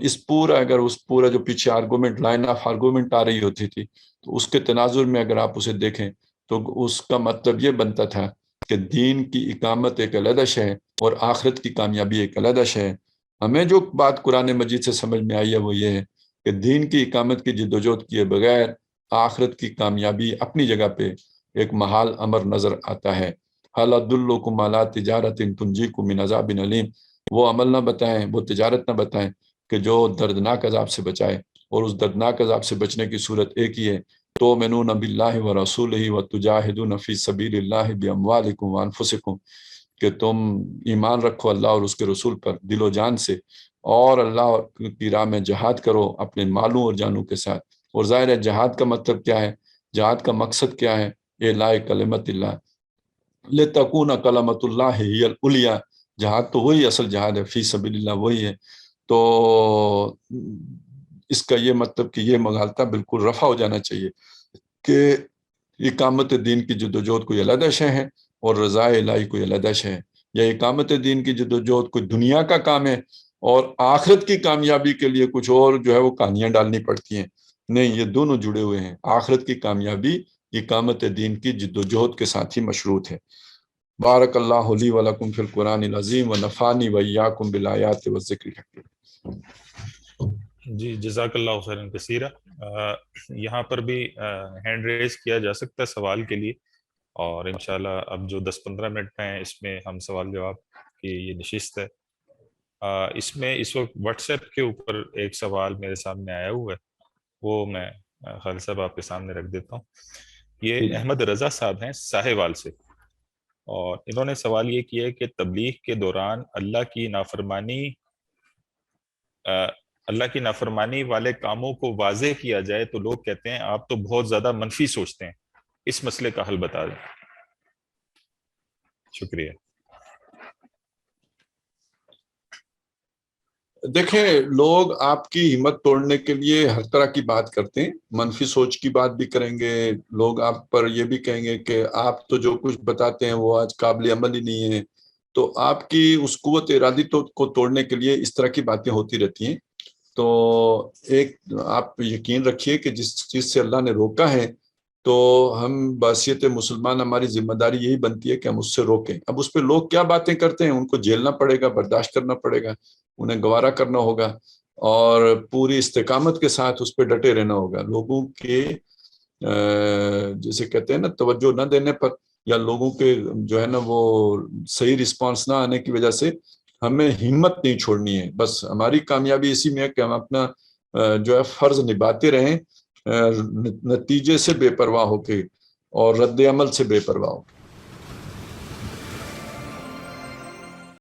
اگر اس پورا جو پیچھے آرگومنٹ، لائن آف آرگومنٹ آ رہی ہوتی تھی، تو اس کے تناظر میں اگر آپ اسے دیکھیں تو اس کا مطلب یہ بنتا تھا کہ دین کی اقامت ایک علیحدہ شے ہے اور آخرت کی کامیابی ایک علیحدہ شے ہے۔ ہمیں جو بات قرآن مجید سے سمجھ میں آئی ہے وہ یہ ہے کہ دین کی اقامت کی جد و جہد کیے بغیر آخرت کی کامیابی اپنی جگہ پہ ایک محال امر نظر آتا ہے۔ حَلْ أَدُلُّكُمْ عَلَىٰ تِجَارَةٍ تُنْجِيكُم مِّنْ عَذَابٍ أَلِيمٍ، وہ عمل نہ بتائیں، وہ تجارت نہ بتائیں کہ جو دردناک عذاب سے بچائے، اور اس دردناک عذاب سے بچنے کی صورت ایک ہی ہے، تُؤْمِنُونَ بِاللَّهِ وَرَسُولِهِ وَتُجَاهِدُونَ فِي سَبِيلِ اللَّهِ بِأَمْوَالِكُمْ وَأَنفُسِكُمْ، کہ تم ایمان رکھو اللہ اور اس کے رسول پر دل و جان سے، اور اللہ کی راہ میں جہاد کرو اپنے مالوں اور جانوں کے ساتھ۔ اور ظاہر ہے جہاد کا مطلب کیا ہے، جہاد کا مقصد کیا ہے، اعلاء کلمت اللہ، لِتَكُونَ کلمۃ اللہ ہی العلیٰ، جہاد تو وہی اصل جہاد ہے، فی سبیل اللہ وہی ہے۔ تو اس کا یہ مطلب کہ یہ مغالطہ بالکل رفع ہو جانا چاہیے کہ اقامت دین کی جد و جہد کوئی علیحدہ شے ہے اور رضا الہی کوئی علیحدہ شے ہے، یا اقامت دین کی جد و جہد کوئی دنیا کا کام ہے اور آخرت کی کامیابی کے لیے کچھ اور جو ہے وہ کہانیاں ڈالنی پڑتی ہیں۔ نہیں، یہ دونوں جڑے ہوئے ہیں، آخرت کی کامیابی اقامت دین کی جد و جہد کے ساتھ ہی مشروط ہے۔ بارک اللہ لی و لکم فی القرآن العظیم و نفعنی و ایاکم بالآیات والذکر الحکیم۔
جی جزاک اللہ خیرا کثیرا۔ یہاں پر بھی ہینڈ ریز کیا جا سکتا ہے سوال کے لیے، اور انشاءاللہ اب جو 10-15 منٹ ہیں اس میں ہم سوال جواب کی یہ نشست ہے۔ اس میں اس وقت واٹس ایپ کے اوپر ایک سوال میرے سامنے آیا ہوا ہے، وہ میں خالد صاحب آپ کے سامنے رکھ دیتا ہوں۔ یہ احمد رضا صاحب ہیں ساہیوال سے، اور انہوں نے سوال یہ کیا ہے کہ تبلیغ کے دوران اللہ کی نافرمانی والے کاموں کو واضح کیا جائے تو لوگ کہتے ہیں آپ تو بہت زیادہ منفی سوچتے ہیں، اس مسئلے کا حل بتا دیں۔ شکریہ.
دیکھیں لوگ آپ کی ہمت توڑنے کے لیے ہر طرح کی بات کرتے ہیں، منفی سوچ کی بات بھی کریں گے، لوگ آپ پر یہ بھی کہیں گے کہ آپ تو جو کچھ بتاتے ہیں وہ آج قابل عمل ہی نہیں ہے. تو آپ کی اس قوت ارادی کو توڑنے کے لیے اس طرح کی باتیں ہوتی رہتی ہیں. تو ایک آپ یقین رکھیے کہ جس چیز سے اللہ نے روکا ہے تو ہم بحیثیت مسلمان ہماری ذمہ داری یہی بنتی ہے کہ ہم اس سے روکیں. اب اس پہ لوگ کیا باتیں کرتے ہیں ان کو جھیلنا پڑے گا، برداشت کرنا پڑے گا، انہیں گوارا کرنا ہوگا اور پوری استقامت کے ساتھ اس پہ ڈٹے رہنا ہوگا. لوگوں کے جیسے کہتے ہیں نا توجہ نہ دینے پر یا لوگوں کے جو ہے نا وہ صحیح رسپانس نہ آنے کی وجہ سے ہمیں ہمت نہیں چھوڑنی ہے. بس ہماری کامیابی اسی میں ہے کہ ہم اپنا جو ہے فرض نبھاتے رہیں، نتیجے سے بے پرواہ ہو کے اور رد عمل سے بے پرواہ ہو کے.